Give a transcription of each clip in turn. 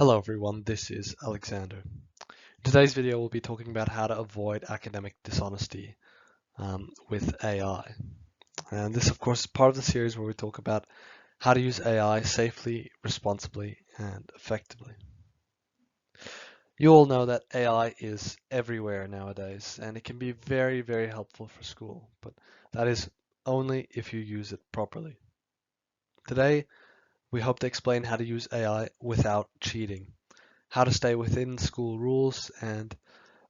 Hello everyone, this is Alexander. In today's video we'll be talking about how to avoid academic dishonesty with AI. And this of course is part of the series where we talk about how to use AI safely, responsibly, and effectively. You all know that AI is everywhere nowadays and it can be very, very helpful for school, but that is only if you use it properly. Today we hope to explain how to use AI without cheating, how to stay within school rules, and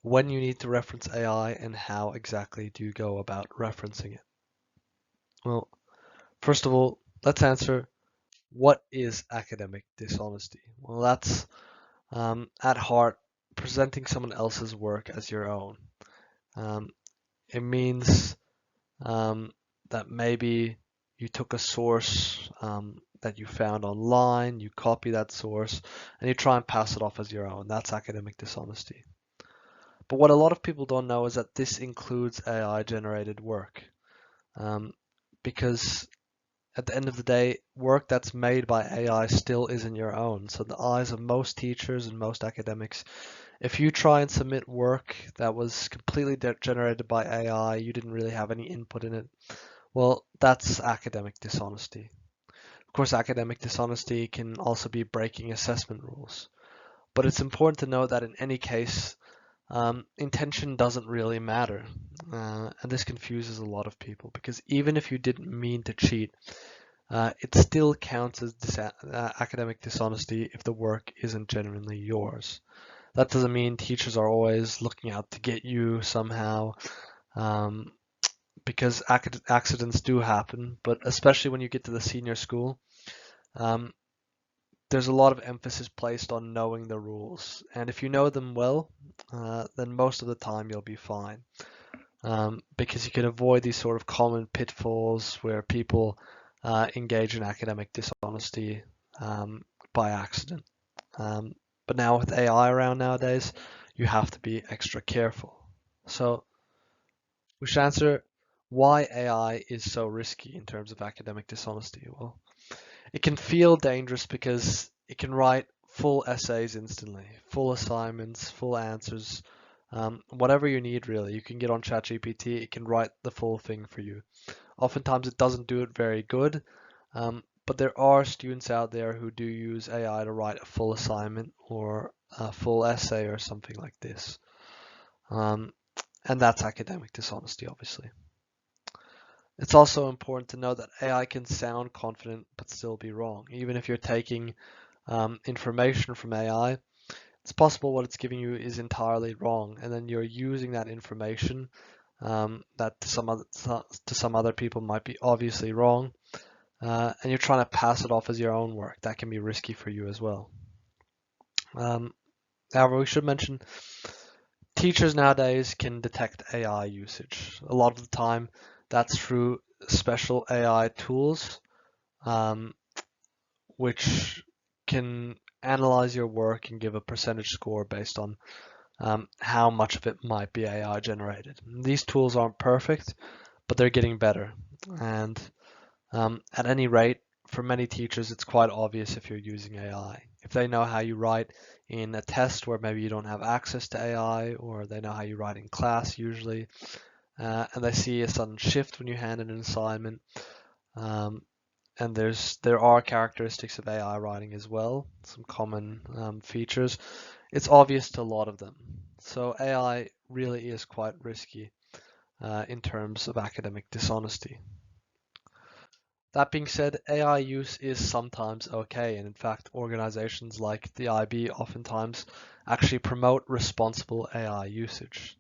when you need to reference AI and how exactly do you go about referencing it. Well, first of all, let's answer what is academic dishonesty? Well, that's at heart presenting someone else's work as your own. Um, it means that maybe you took a source that you found online, you copy that source, and you try and pass it off as your own. That's academic dishonesty. But what a lot of people don't know is that this includes AI generated work. Um, because at the end of the day, work that's made by AI still isn't your own. So in the eyes of most teachers and most academics, if you try and submit work that was completely generated by AI, you didn't really have any input in it, well, that's academic dishonesty. Of course, academic dishonesty can also be breaking assessment rules. But it's important to note that in any case, intention doesn't really matter. And this confuses a lot of people because even if you didn't mean to cheat, it still counts as academic dishonesty if the work isn't genuinely yours. That doesn't mean teachers are always looking out to get you somehow, um, because accidents do happen, but especially when you get to the senior school, um, there's a lot of emphasis placed on knowing the rules. And if you know them well, then most of the time you'll be fine. Because you can avoid these sort of common pitfalls where people engage in academic dishonesty by accident. But now with AI around nowadays, you have to be extra careful. So we should answer why AI is so risky in terms of academic dishonesty. Well, it can feel dangerous because it can write full essays instantly, full assignments, full answers, whatever you need really. You can get on ChatGPT, it can write the full thing for you. Oftentimes it doesn't do it very good, but there are students out there who do use AI to write a full assignment or a full essay or something like this. And that's academic dishonesty, obviously. It's also important to know that AI can sound confident but still be wrong. Even if you're taking information from AI, it's possible what it's giving you is entirely wrong, and then you're using that information that to some other people might be obviously wrong, and you're trying to pass it off as your own work. That can be risky for you as well. However, we should mention teachers nowadays can detect AI usage. A lot of the time, that's through special AI tools, um, which can analyze your work and give a percentage score based on how much of it might be AI generated. These tools aren't perfect, but they're getting better. And at any rate, for many teachers, it's quite obvious if you're using AI. If they know how you write in a test where maybe you don't have access to AI, or they know how you write in class usually, and they see a sudden shift when you hand in an assignment, and there are characteristics of AI writing as well, some common features. It's obvious to a lot of them. So AI really is quite risky in terms of academic dishonesty. That being said, AI use is sometimes okay, and in fact, organizations like the IB oftentimes actually promote responsible AI usage.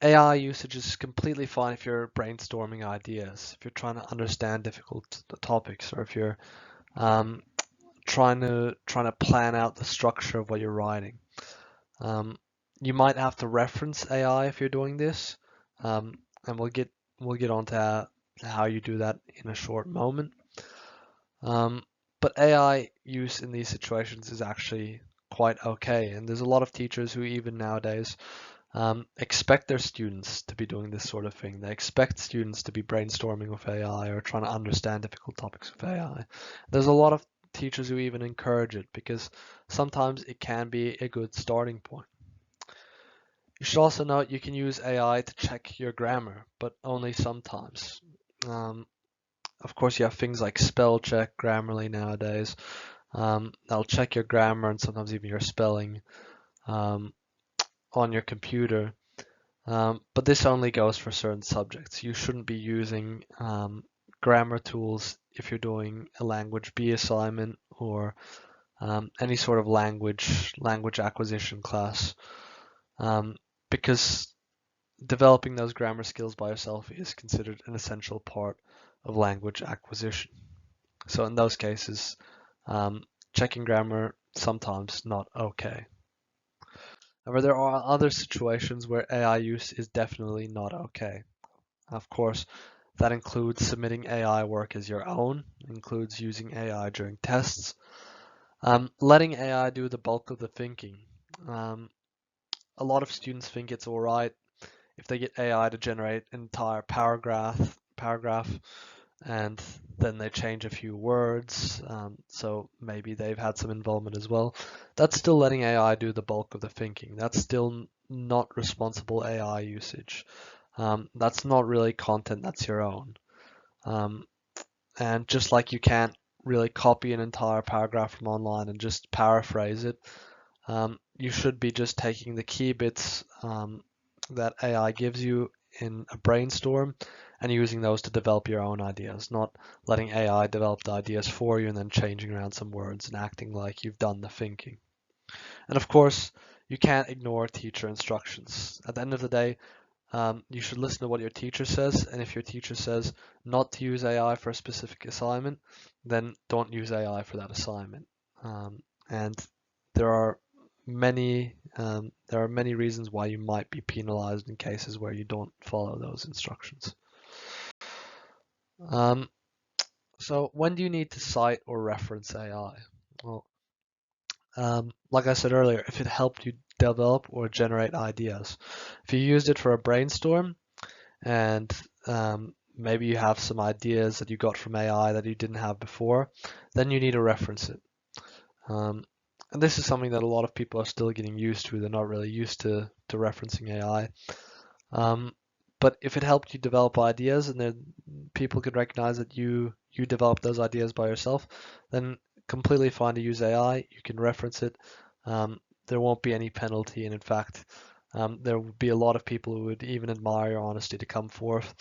AI usage is completely fine if you're brainstorming ideas, if you're trying to understand difficult topics, or if you're um, trying to plan out the structure of what you're writing. You might have to reference AI if you're doing this, and we'll get on to how you do that in a short moment. But AI use in these situations is actually quite okay, and there's a lot of teachers who even nowadays expect their students to be doing this sort of thing. They expect students to be brainstorming with AI or trying to understand difficult topics with AI. There's a lot of teachers who even encourage it, because sometimes it can be a good starting point. You should also note you can use AI to check your grammar, but only sometimes. Of course, you have things like spell check, Grammarly nowadays. That'll check your grammar and sometimes even your spelling on your computer. But this only goes for certain subjects. You shouldn't be using grammar tools if you're doing a language B assignment or any sort of language acquisition class, because developing those grammar skills by yourself is considered an essential part of language acquisition. So in those cases, checking grammar sometimes not okay. However, there are other situations where AI use is definitely not okay. Of course, that includes submitting AI work as your own, includes using AI during tests, letting AI do the bulk of the thinking. A lot of students think it's all right if they get AI to generate an entire paragraph, and then they change a few words, so maybe they've had some involvement as well. That's still letting AI do the bulk of the thinking. That's still not responsible AI usage. That's not really content that's your own. And just like you can't really copy an entire paragraph from online and just paraphrase it, you should be just taking the key bits that AI gives you in a brainstorm and using those to develop your own ideas, not letting AI develop the ideas for you and then changing around some words and acting like you've done the thinking. And of course, you can't ignore teacher instructions. At the end of the day, you should listen to what your teacher says, and if your teacher says not to use AI for a specific assignment, then don't use AI for that assignment. And there are many reasons why you might be penalized in cases where you don't follow those instructions. So when do you need to cite or reference AI? Well, like I said earlier, if it helped you develop or generate ideas. If you used it for a brainstorm and maybe you have some ideas that you got from AI that you didn't have before, then you need to reference it. And this is something that a lot of people are still getting used to. They're not really used to referencing AI. But if it helped you develop ideas and then people could recognize that you developed those ideas by yourself, then completely fine to use AI. You can reference it. There won't be any penalty, and in fact, there would be a lot of people who would even admire your honesty to come forth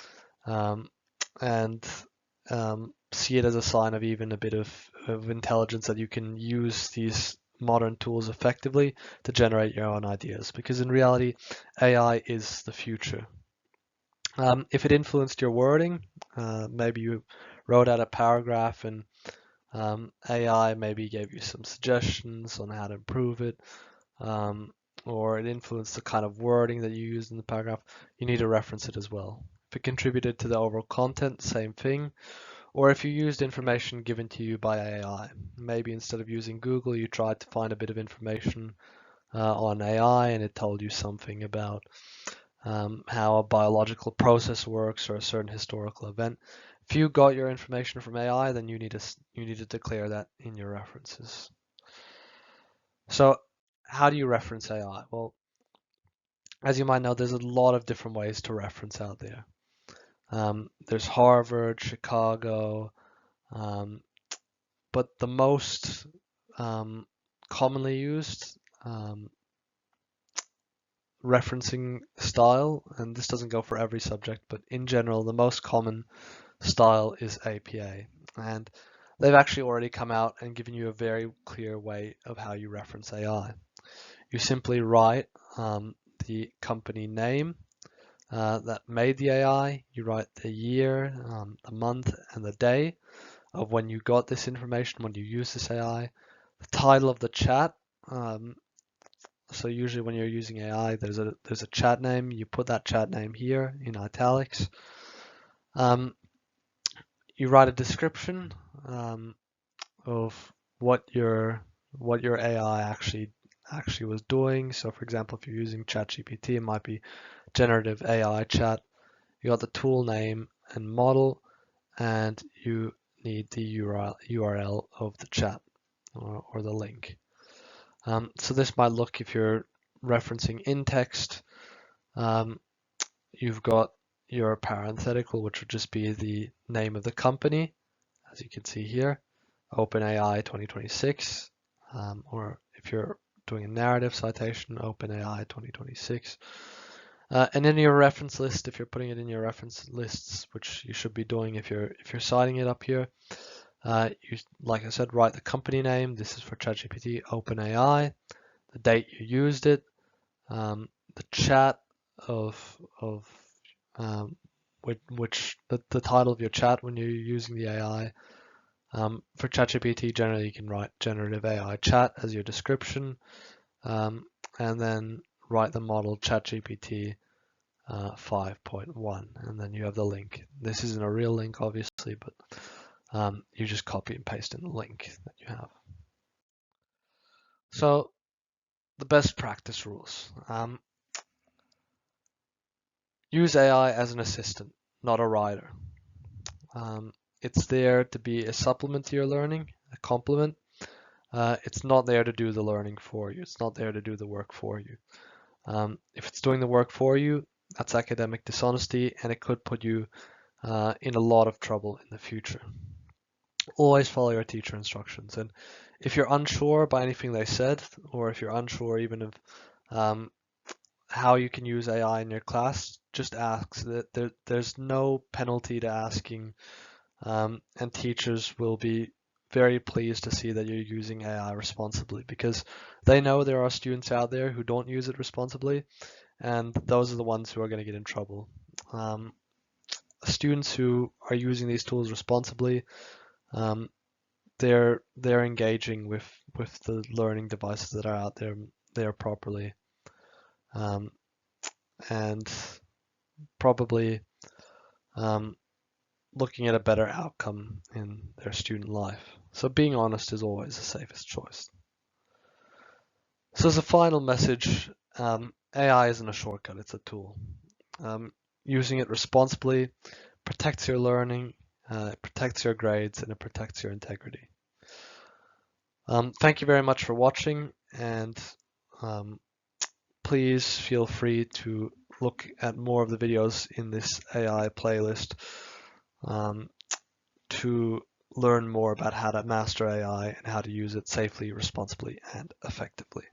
and see it as a sign of even a bit of intelligence that you can use these modern tools effectively to generate your own ideas. Because in reality, AI is the future. If it influenced your wording, maybe you wrote out a paragraph and AI maybe gave you some suggestions on how to improve it, or it influenced the kind of wording that you used in the paragraph, you need to reference it as well. If it contributed to the overall content, same thing. Or if you used information given to you by AI, maybe instead of using Google, you tried to find a bit of information on AI and it told you something about how a biological process works or a certain historical event. If you got your information from AI, then you need to declare that in your references. So how do you reference AI? Well, as you might know, there's a lot of different ways to reference out there. There's Harvard, Chicago, but the most commonly used referencing style, and this doesn't go for every subject, but in general, the most common style is APA. And they've actually already come out and given you a very clear way of how you reference AI. You simply write the company name that made the AI, you write the year, the month, and the day of when you got this information, when you use this AI, the title of the chat. So usually when you're using AI, there's a chat name. You put that chat name here in italics. You write a description of what your AI actually was doing. So for example, if you're using ChatGPT, it might be generative AI chat. You got the tool name and model, and you need the URL of the chat or the link. So this might look, if you're referencing in text, you've got your parenthetical, which would just be the name of the company, as you can see here, OpenAI 2026, or if you're doing a narrative citation, OpenAI 2026. And in your reference list, if you're putting it in your reference lists, which you should be doing if you're citing it up here, you, like I said, write the company name. This is for ChatGPT, OpenAI, the date you used it, the chat of which the title of your chat when you're using the AI. For ChatGPT, generally you can write generative AI chat as your description, and then write the model ChatGPT 5.1, and then you have the link. This isn't a real link, obviously, but you just copy and paste in the link that you have. So the best practice rules. Use AI as an assistant, not a writer. It's there to be a supplement to your learning, a complement. It's not there to do the learning for you. It's not there to do the work for you. If it's doing the work for you, that's academic dishonesty, and it could put you in a lot of trouble in the future. Always follow your teacher instructions. And if you're unsure by anything they said, or if you're unsure even of how you can use AI in your class, just ask. There's no penalty to asking, and teachers will be very pleased to see that you're using AI responsibly, because they know there are students out there who don't use it responsibly, and those are the ones who are going to get in trouble. Students who are using these tools responsibly, they're engaging with the learning devices that are out there properly, and probably looking at a better outcome in their student life. So being honest is always the safest choice. So as a final message, AI isn't a shortcut, it's a tool. Using it responsibly protects your learning, it protects your grades, and it protects your integrity. Thank you very much for watching, and please feel free to look at more of the videos in this AI playlist to learn more about how to master AI and how to use it safely, responsibly, and effectively.